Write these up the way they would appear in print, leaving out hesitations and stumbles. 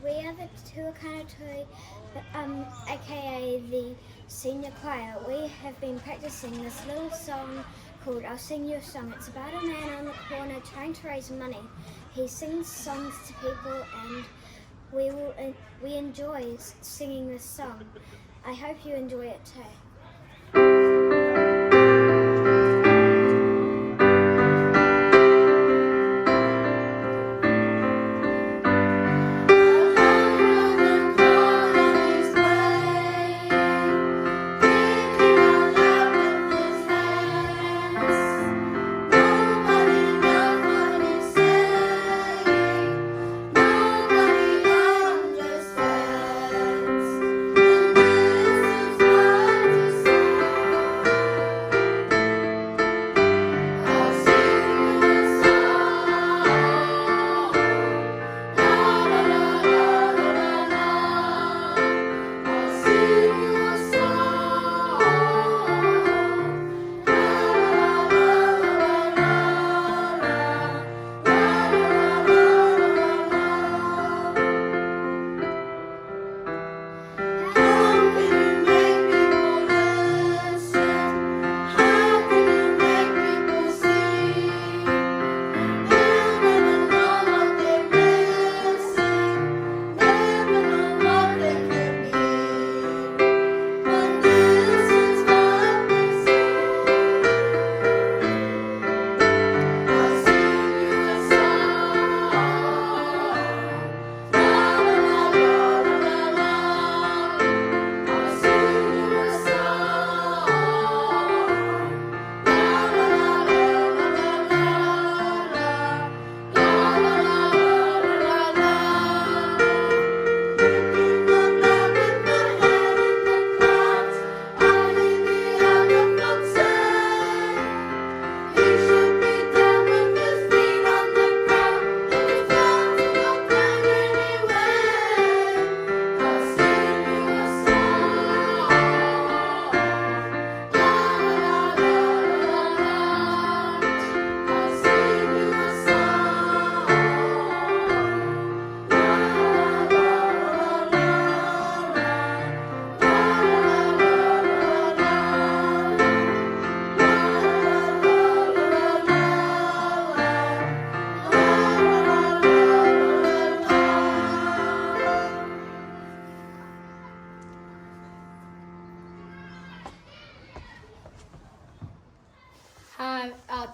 We are the Tuakana aka the senior choir. We have been practicing this little song called I'll Sing You a Song. It's about a man on the corner trying to raise money. He sings songs to people and we enjoy singing this song. I hope you enjoy it too.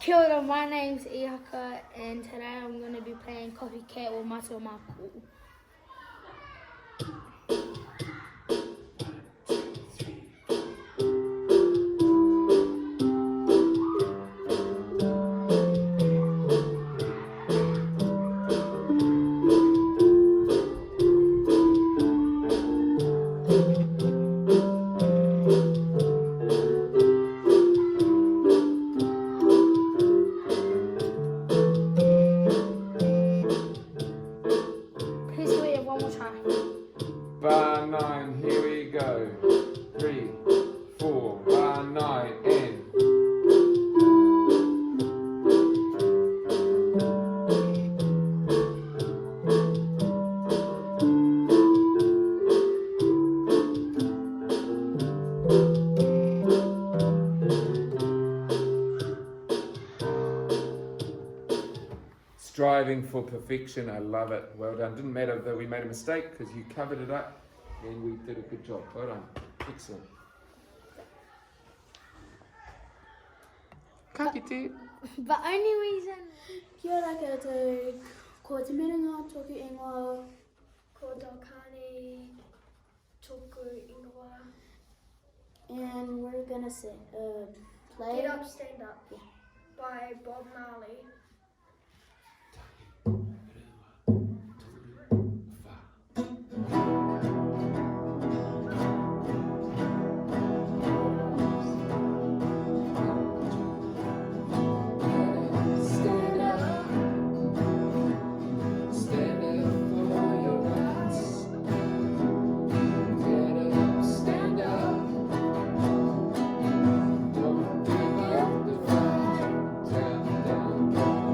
Kia ora, my name's Ihaka and today I'm going to be playing Copycat or Mato Maku. Bar 9, here we go. 3, 4, bar 9, in. Striving for perfection, I love it. Well done. Didn't matter that we made a mistake because you covered it up and we did a good job. Well done. Excellent. Ka kite. But only reason... Kia ora koutou, ko te miringa toku ingoa, Ko Dokani Toku Ingoa. and we're gonna play. Get Up, Stand Up by Bob Marley. Down, down.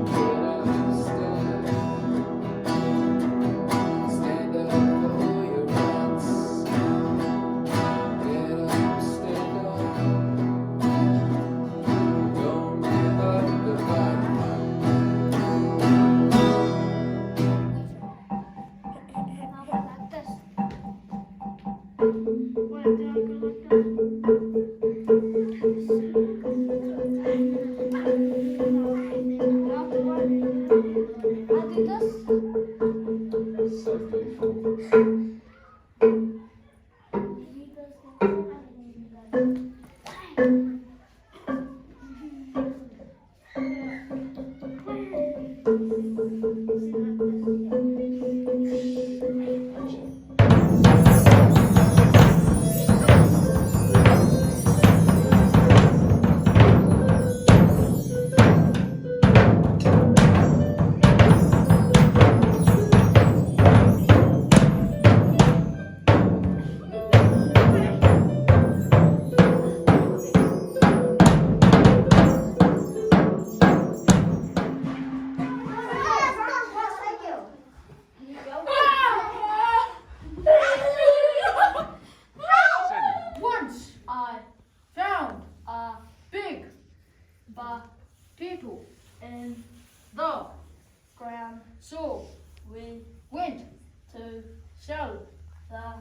Once I found a big potato in the ground, so we went to sell the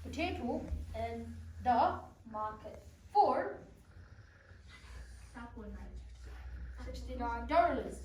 potato in the market for $69.